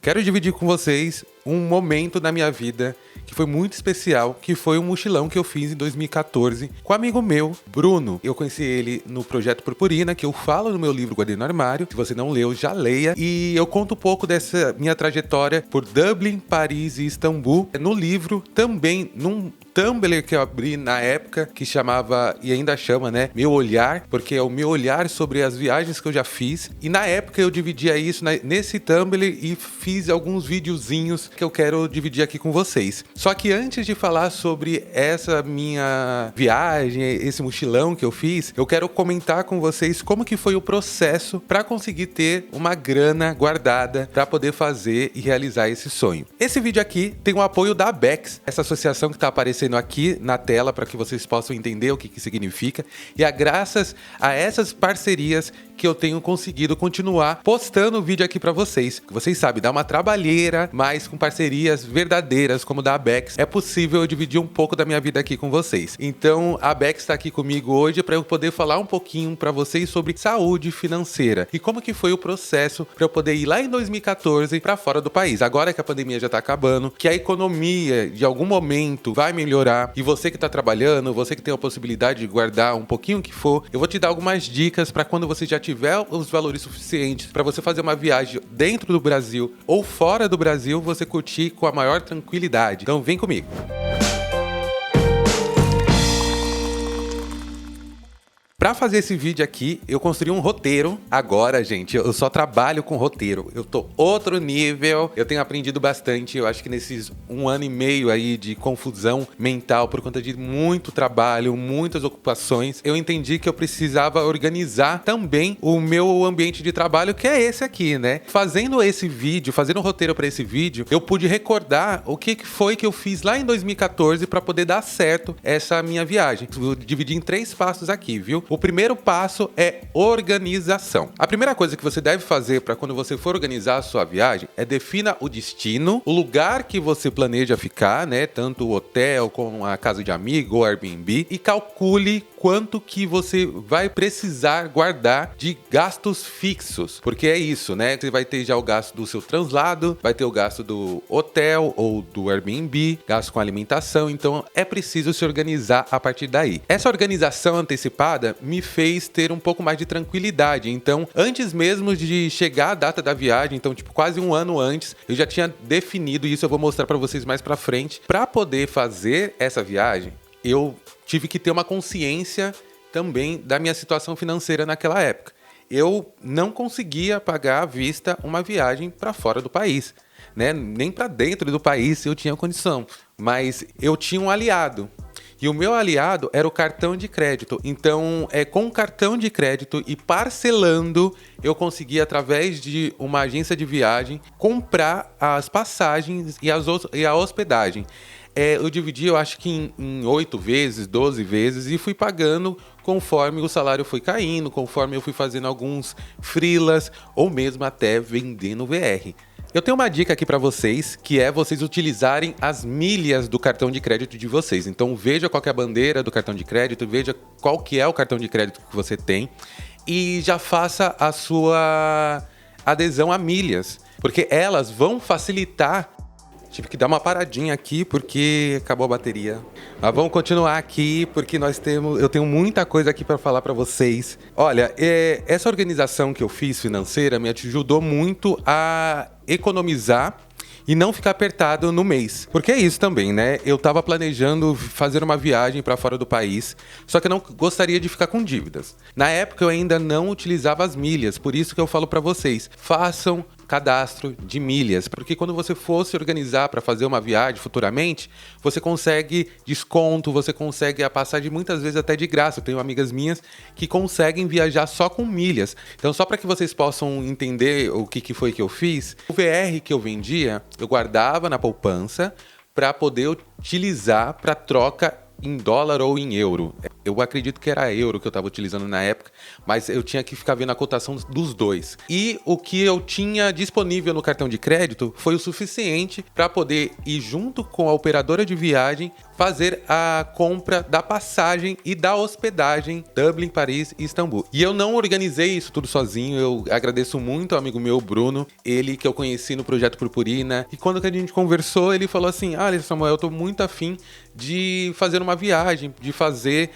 Quero dividir com vocês um momento da minha vida que foi muito especial, que foi um mochilão que eu fiz em 2014 com um amigo meu, Bruno. Eu conheci ele no Projeto Purpurina, que eu falo no meu livro Guardei no Armário. Se você não leu, já leia. E eu conto um pouco dessa minha trajetória por Dublin, Paris e Istambul. No livro, também num Tumblr que eu abri na época, que chamava, e ainda chama, né, Meu Olhar, porque é o meu olhar sobre as viagens que eu já fiz. E na época eu dividia isso nesse Tumblr e fiz alguns videozinhos que eu quero dividir aqui com vocês. Só que antes de falar sobre essa minha viagem, esse mochilão que eu fiz, eu quero comentar com vocês como que foi o processo para conseguir ter uma grana guardada para poder fazer e realizar esse sonho. Esse vídeo aqui tem o apoio da Abex, essa associação que está aparecendo aqui na tela para que vocês possam entender o que significa. E é graças a essas parcerias que eu tenho conseguido continuar postando o vídeo aqui para vocês. Vocês sabem, dá uma trabalheira, mas com parcerias verdadeiras como da Abex, é possível eu dividir um pouco da minha vida aqui com vocês. Então, a Abex está aqui comigo hoje para eu poder falar um pouquinho para vocês sobre saúde financeira e como que foi o processo para eu poder ir lá em 2014 para fora do país. Agora que a pandemia já está acabando, que a economia de algum momento vai melhorar e você que está trabalhando, você que tem a possibilidade de guardar um pouquinho que for, eu vou te dar algumas dicas para quando você já tiver os valores suficientes para você fazer uma viagem dentro do Brasil ou fora do Brasil, você curtir com a maior tranquilidade. Então vem comigo. Pra fazer esse vídeo aqui, eu construí um roteiro. Agora, gente, eu só trabalho com roteiro. Eu tô outro nível. Eu tenho aprendido bastante. Eu acho que nesses 1 ano e meio aí de confusão mental por conta de muito trabalho, muitas ocupações, eu entendi que eu precisava organizar também o meu ambiente de trabalho, que é esse aqui, né? Fazendo esse vídeo, fazendo um roteiro pra esse vídeo, eu pude recordar o que foi que eu fiz lá em 2014 pra poder dar certo essa minha viagem. Vou dividir em 3 passos aqui, viu? O primeiro passo é organização. A primeira coisa que você deve fazer para quando você for organizar a sua viagem é defina o destino, o lugar que você planeja ficar, né? Tanto o hotel como a casa de amigo ou Airbnb, e calcule quanto que você vai precisar guardar de gastos fixos. Porque é isso, né? Você vai ter já o gasto do seu translado, vai ter o gasto do hotel ou do Airbnb, gasto com alimentação, então é preciso se organizar a partir daí. Essa organização antecipada me fez ter um pouco mais de tranquilidade. Então, antes mesmo de chegar a data da viagem, então tipo quase 1 ano antes, eu já tinha definido isso, eu vou mostrar para vocês mais para frente. Para poder fazer essa viagem, eu tive que ter uma consciência também da minha situação financeira naquela época. Eu não conseguia pagar à vista uma viagem para fora do país, né? Nem para dentro do país eu tinha condição, mas eu tinha um aliado. E o meu aliado era o cartão de crédito. Então, com o cartão de crédito e parcelando, eu consegui, através de uma agência de viagem, comprar as passagens e a hospedagem. Eu dividi, eu acho que em 8 vezes, 12 vezes, e fui pagando conforme o salário foi caindo, conforme eu fui fazendo alguns freelas, ou mesmo até vendendo VR. Eu tenho uma dica aqui para vocês, que é vocês utilizarem as milhas do cartão de crédito de vocês. Então veja qual que é a bandeira do cartão de crédito, veja qual que é o cartão de crédito que você tem e já faça a sua adesão a milhas, porque elas vão facilitar. Tive que dar uma paradinha aqui porque acabou a bateria. Mas vamos continuar aqui porque eu tenho muita coisa aqui para falar para vocês. Olha, essa organização que eu fiz financeira me ajudou muito a economizar e não ficar apertado no mês. Porque é isso também, né? Eu tava planejando fazer uma viagem para fora do país, só que eu não gostaria de ficar com dívidas. Na época eu ainda não utilizava as milhas, por isso que eu falo para vocês, façam cadastro de milhas, porque quando você for se organizar para fazer uma viagem futuramente, você consegue desconto, você consegue a passagem muitas vezes até de graça. Eu tenho amigas minhas que conseguem viajar só com milhas. Então, só para que vocês possam entender o que foi que eu fiz, o VR que eu vendia, eu guardava na poupança para poder utilizar para troca em dólar ou em euro. Eu acredito que era euro que eu estava utilizando na época, mas eu tinha que ficar vendo a cotação dos dois. E o que eu tinha disponível no cartão de crédito foi o suficiente para poder ir junto com a operadora de viagem fazer a compra da passagem e da hospedagem Dublin, Paris e Istambul. E eu não organizei isso tudo sozinho, eu agradeço muito ao amigo meu, Bruno, ele que eu conheci no Projeto Purpurina, e quando a gente conversou, ele falou assim, Samuel, eu tô muito afim de fazer uma viagem, de fazer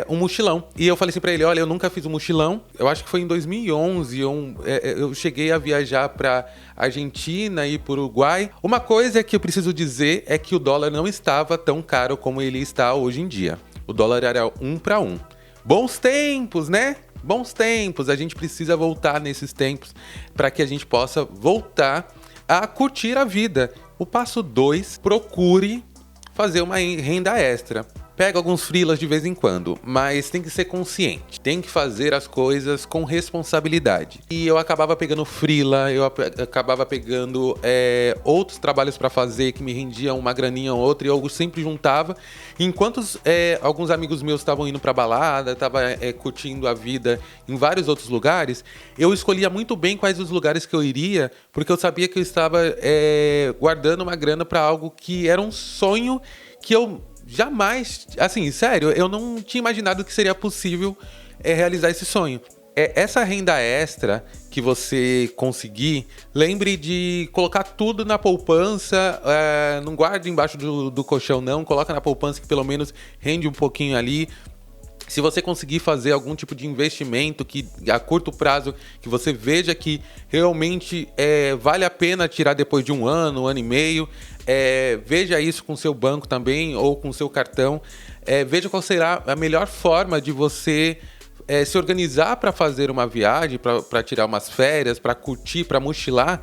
um mochilão. E eu falei assim pra ele, olha, eu nunca fiz um mochilão, eu acho que foi em 2011, eu cheguei a viajar pra Argentina e pro Uruguai. Uma coisa que eu preciso dizer é que o dólar não estava tão caro como ele está hoje em dia. O dólar era 1 para 1. Bons tempos, né? Bons tempos. A gente precisa voltar nesses tempos para que a gente possa voltar a curtir a vida. O passo 2, procure fazer uma renda extra. Pega alguns freelas de vez em quando, mas tem que ser consciente. Tem que fazer as coisas com responsabilidade. E eu acabava pegando freela, eu acabava pegando outros trabalhos para fazer que me rendiam uma graninha ou outra, e eu sempre juntava. Enquanto alguns amigos meus estavam indo pra balada, estavam curtindo a vida em vários outros lugares, eu escolhia muito bem quais os lugares que eu iria, porque eu sabia que eu estava guardando uma grana para algo que era um sonho que eu jamais, assim, sério, eu não tinha imaginado que seria possível realizar esse sonho. Essa renda extra que você conseguir, lembre de colocar tudo na poupança, não guarde embaixo do colchão não, coloca na poupança que pelo menos rende um pouquinho ali. Se você conseguir fazer algum tipo de investimento que a curto prazo, que você veja que realmente vale a pena tirar depois de um ano e meio, veja isso com o seu banco também ou com o seu cartão. Veja qual será a melhor forma de você se organizar para fazer uma viagem, para tirar umas férias, para curtir, para mochilar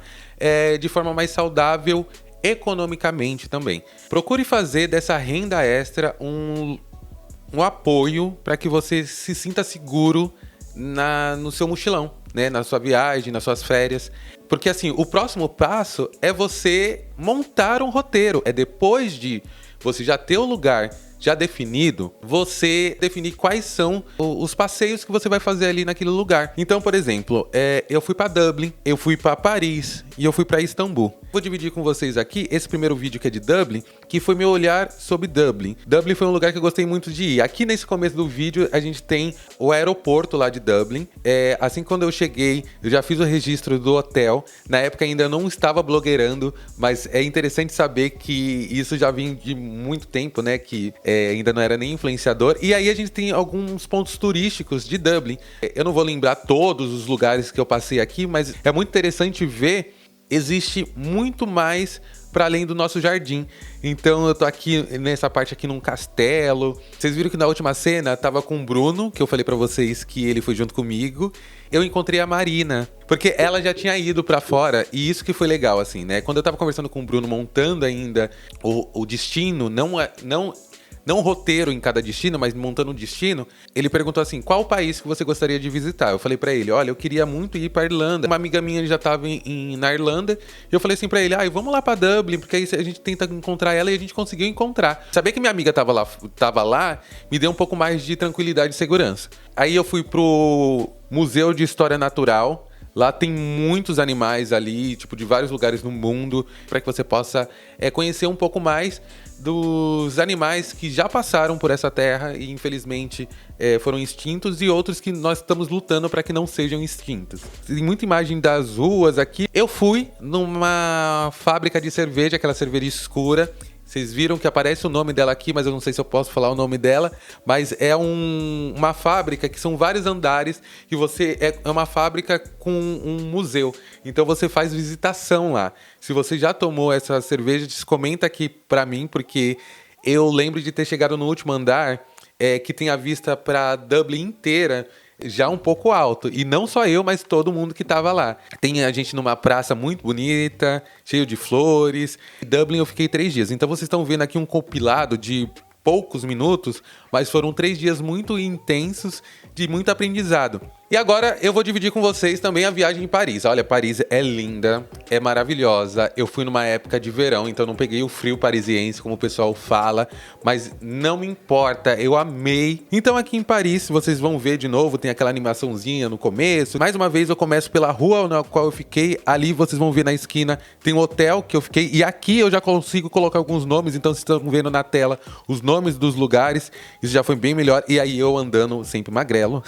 de forma mais saudável economicamente também. Procure fazer dessa renda extra um apoio para que você se sinta seguro no seu mochilão, né? Na sua viagem, nas suas férias. Porque assim, o próximo passo é você montar um roteiro. É depois de você já ter o lugar já definido, você definir quais são os passeios que você vai fazer ali naquele lugar. Então, por exemplo, eu fui para Dublin, eu fui para Paris e eu fui para Istambul. Vou dividir com vocês aqui esse primeiro vídeo que é de Dublin, que foi meu olhar sobre Dublin. Dublin foi um lugar que eu gostei muito de ir. Aqui nesse começo do vídeo a gente tem o aeroporto lá de Dublin. Assim, quando eu cheguei, eu já fiz o registro do hotel. Na época ainda não estava blogueirando, mas é interessante saber que isso já vinha de muito tempo, né? Que ainda não era nem influenciador. E aí a gente tem alguns pontos turísticos de Dublin. Eu não vou lembrar todos os lugares que eu passei aqui, mas é muito interessante ver. Existe muito mais para além do nosso jardim. Então eu tô aqui nessa parte aqui num castelo. Vocês viram que na última cena tava com o Bruno, que eu falei para vocês que ele foi junto comigo. Eu encontrei a Marina, porque ela já tinha ido para fora, e isso que foi legal assim, né? Quando eu tava conversando com o Bruno, montando ainda o destino, não um roteiro em cada destino, mas montando um destino, ele perguntou assim, qual país que você gostaria de visitar? Eu falei pra ele, olha, eu queria muito ir pra Irlanda. Uma amiga minha já tava na Irlanda, e eu falei assim pra ele, vamos lá pra Dublin, porque aí a gente tenta encontrar ela, e a gente conseguiu encontrar. Saber que minha amiga tava lá, me deu um pouco mais de tranquilidade e segurança. Aí eu fui pro Museu de História Natural. Lá tem muitos animais ali, tipo, de vários lugares no mundo, para que você possa conhecer um pouco mais dos animais que já passaram por essa terra e infelizmente foram extintos, e outros que nós estamos lutando para que não sejam extintos. Tem muita imagem das ruas aqui. Eu fui numa fábrica de cerveja, aquela cerveja escura. Vocês viram que aparece o nome dela aqui, mas eu não sei se eu posso falar o nome dela. Mas é uma fábrica que são vários andares, e é uma fábrica com um museu. Então você faz visitação lá. Se você já tomou essa cerveja, comenta aqui pra mim, porque eu lembro de ter chegado no último andar, que tem a vista pra Dublin inteira, já um pouco alto. E não só eu, mas todo mundo que tava lá. Tem a gente numa praça muito bonita, cheio de flores. Em Dublin eu fiquei 3 dias. Então vocês estão vendo aqui um compilado de poucos minutos, mas foram 3 dias muito intensos, de muito aprendizado. E agora eu vou dividir com vocês também a viagem em Paris. Olha, Paris é linda, é maravilhosa. Eu fui numa época de verão, então não peguei o frio parisiense, como o pessoal fala, mas não me importa, eu amei. Então aqui em Paris, vocês vão ver de novo, tem aquela animaçãozinha no começo. Mais uma vez eu começo pela rua na qual eu fiquei. Ali vocês vão ver na esquina, tem um hotel que eu fiquei. E aqui eu já consigo colocar alguns nomes, então vocês estão vendo na tela os nomes dos lugares. Isso já foi bem melhor. E aí eu andando sempre magrelo.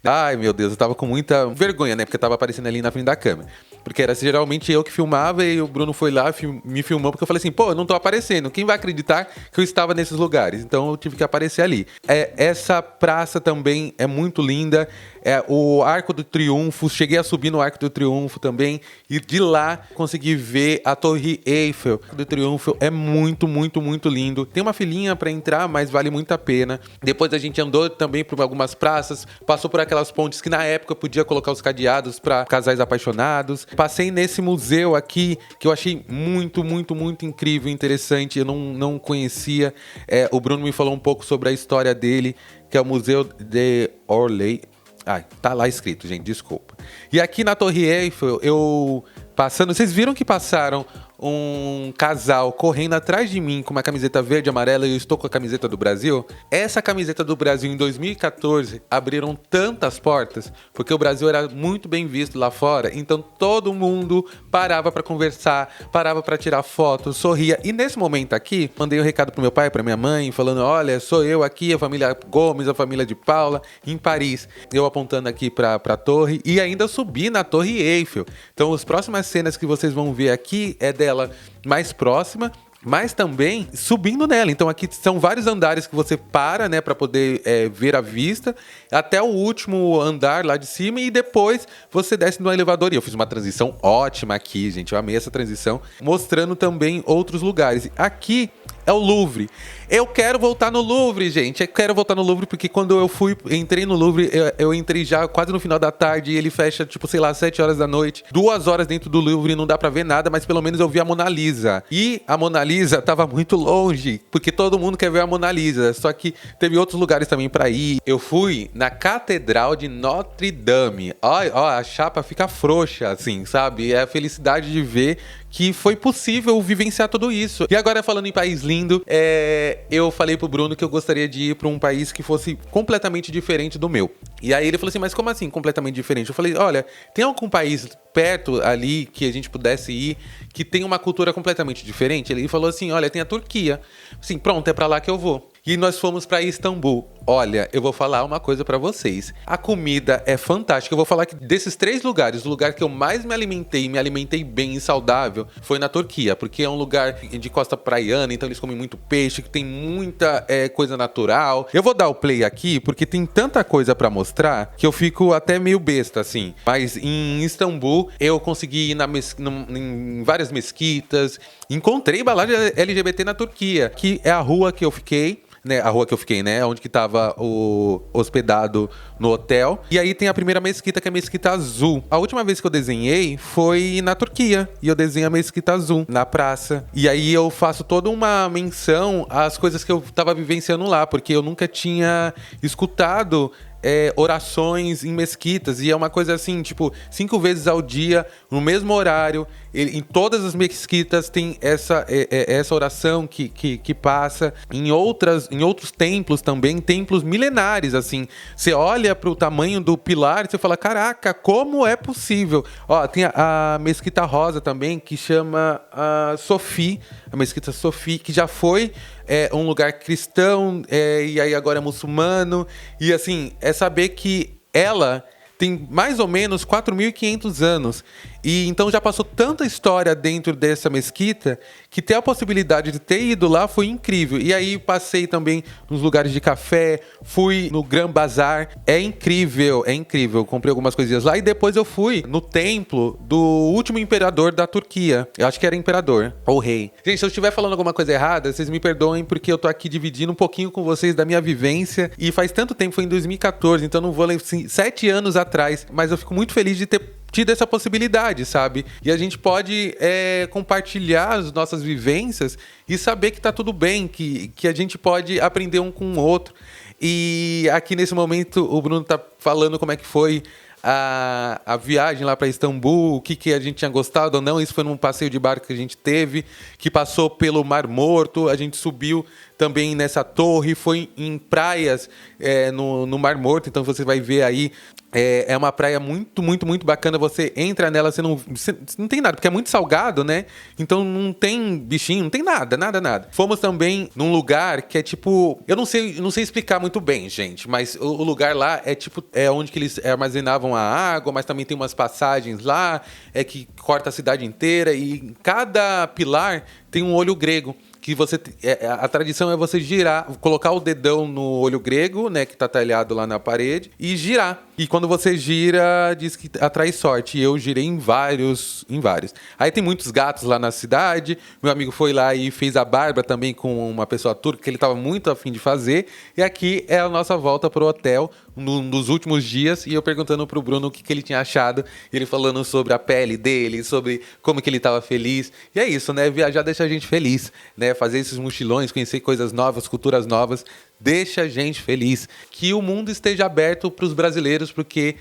Ai, meu Deus, eu tava com muita vergonha, né? Porque eu tava aparecendo ali na frente da câmera. Porque era geralmente eu que filmava e o Bruno foi lá, me filmou, porque eu falei assim, pô, eu não tô aparecendo. Quem vai acreditar que eu estava nesses lugares? Então eu tive que aparecer ali. Essa praça também é muito linda. O Arco do Triunfo, cheguei a subir no Arco do Triunfo também. E de lá consegui ver a Torre Eiffel. O Arco do Triunfo é muito, muito, muito lindo. Tem uma filinha pra entrar, mas vale muito a pena. Depois a gente andou também por algumas praças, passou por aquelas pontes que na época podia colocar os cadeados para casais apaixonados. Passei nesse museu aqui que eu achei muito, muito, muito incrível, interessante. Eu não conhecia. O Bruno me falou um pouco sobre a história dele, que é o Museu de Orly. Ai, tá lá escrito, gente, desculpa. E aqui na Torre Eiffel, vocês viram que passaram um casal correndo atrás de mim com uma camiseta verde e amarela e eu estou com a camiseta do Brasil? Essa camiseta do Brasil em 2014 abriram tantas portas, porque o Brasil era muito bem visto lá fora, então todo mundo parava para conversar, parava para tirar fotos, sorria. E nesse momento aqui, mandei um recado pro meu pai, pra minha mãe, falando, olha, sou eu aqui, a família Gomes, a família de Paula, em Paris. Eu apontando aqui pra torre e ainda subi na Torre Eiffel. Então as próximas cenas que vocês vão ver aqui é dela mais próxima, mas também subindo nela. Então aqui são vários andares que você para, né, para poder ver a vista, até o último andar lá de cima e depois você desce no elevador. E eu fiz uma transição ótima aqui, gente, eu amei essa transição, mostrando também outros lugares. Aqui é o Louvre. Eu quero voltar no Louvre, gente. Eu quero voltar no Louvre porque quando eu entrei no Louvre, eu entrei já quase no final da tarde e ele fecha, tipo, sei lá, 7 horas da noite. 2 horas dentro do Louvre não dá pra ver nada, mas pelo menos eu vi a Mona Lisa. E a Mona Lisa tava muito longe, porque todo mundo quer ver a Mona Lisa. Só que teve outros lugares também pra ir. Eu fui na Catedral de Notre Dame. Ó, a chapa fica frouxa, assim, sabe? É a felicidade de ver que foi possível vivenciar tudo isso. E agora, falando em país lindo, eu falei pro Bruno que eu gostaria de ir pra um país que fosse completamente diferente do meu. E aí ele falou assim, mas como assim completamente diferente? Eu falei, olha, tem algum país perto ali que a gente pudesse ir que tem uma cultura completamente diferente? Ele falou assim, olha, tem a Turquia. Assim, pronto, é pra lá que eu vou. E nós fomos pra Istambul. Olha, eu vou falar uma coisa pra vocês. A comida é fantástica. Eu vou falar que desses 3 lugares, o lugar que eu mais me alimentei bem e saudável, foi na Turquia. Porque é um lugar de costa praiana, então eles comem muito peixe, que tem muita coisa natural. Eu vou dar o play aqui, porque tem tanta coisa pra mostrar, que eu fico até meio besta, assim. Mas em Istambul, eu consegui ir em várias mesquitas. Encontrei balada LGBT na Turquia, que é a rua que eu fiquei. A rua que eu fiquei, né? Onde que tava hospedado no hotel. E aí tem a primeira mesquita, que é a Mesquita Azul. A última vez que eu desenhei foi na Turquia. E eu desenhei a Mesquita Azul na praça. E aí eu faço toda uma menção às coisas que eu tava vivenciando lá. Porque eu nunca tinha escutado orações em mesquitas, e é uma coisa assim, tipo, 5 vezes ao dia, no mesmo horário, em todas as mesquitas tem essa oração que passa, em outros templos também, templos milenares, assim, você olha pro tamanho do pilar e você fala, caraca, como é possível? Ó, tem a Mesquita Rosa também, que chama Sophie, a Mesquita Sophie, que já foi um lugar cristão, e aí agora é muçulmano, e assim, saber que ela tem mais ou menos 4.500 anos. E então já passou tanta história dentro dessa mesquita que ter a possibilidade de ter ido lá foi incrível. E aí passei também nos lugares de café, fui no Grand Bazar. É incrível, é incrível. Comprei algumas coisinhas lá e depois eu fui no templo do último imperador da Turquia. Eu acho que era imperador ou rei. Gente, se eu estiver falando alguma coisa errada, vocês me perdoem porque eu tô aqui dividindo um pouquinho com vocês da minha vivência. E faz tanto tempo, foi em 2014, então não vou lembrar, assim, 7 anos atrás. Mas eu fico muito feliz de ter tido essa possibilidade, sabe? E a gente pode compartilhar as nossas vivências e saber que tá tudo bem, que a gente pode aprender um com o outro. E aqui nesse momento o Bruno tá falando como é que foi a viagem lá para Istambul, o que a gente tinha gostado ou não. Isso foi num passeio de barco que a gente teve, que passou pelo Mar Morto. A gente subiu também nessa torre, foi em praias no Mar Morto, então você vai ver aí. É uma praia muito, muito, muito bacana. Você entra nela, você não tem nada, porque é muito salgado, né? Então não tem bichinho, não tem nada, nada, nada. Fomos também num lugar que é tipo... Eu não sei explicar muito bem, gente, mas o lugar lá é tipo... É onde que eles armazenavam a água, mas também tem umas passagens lá, que corta a cidade inteira. E em cada pilar tem um olho grego. Que a tradição é você girar, colocar o dedão no olho grego, né, que tá talhado lá na parede, e girar. E quando você gira, diz que atrai sorte. E eu girei em vários. Aí tem muitos gatos lá na cidade. Meu amigo foi lá e fez a barba também com uma pessoa turca que ele estava muito afim de fazer. E aqui é a nossa volta pro hotel, num dos últimos dias. E eu perguntando pro Bruno o que ele tinha achado. Ele falando sobre a pele dele, sobre como que ele estava feliz. E é isso, né? Viajar deixa a gente feliz, né? Fazer esses mochilões, conhecer coisas novas, culturas novas, deixa a gente feliz. Que o mundo esteja aberto para os brasileiros, porque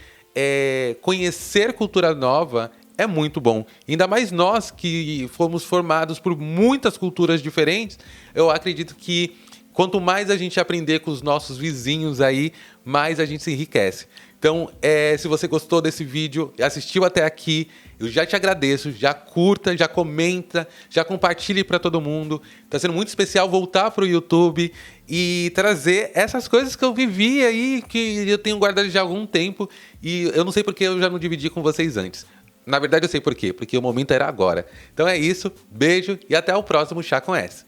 conhecer cultura nova é muito bom. Ainda mais nós que fomos formados por muitas culturas diferentes, eu acredito que quanto mais a gente aprender com os nossos vizinhos aí, mais a gente se enriquece. Então, se você gostou desse vídeo e assistiu até aqui, eu já te agradeço, já curta, já comenta, já compartilhe para todo mundo. Tá sendo muito especial voltar pro YouTube e trazer essas coisas que eu vivi aí, que eu tenho guardado já há algum tempo e eu não sei porque eu já não dividi com vocês antes. Na verdade eu sei por quê, porque o momento era agora. Então é isso, beijo e até o próximo Chá com S.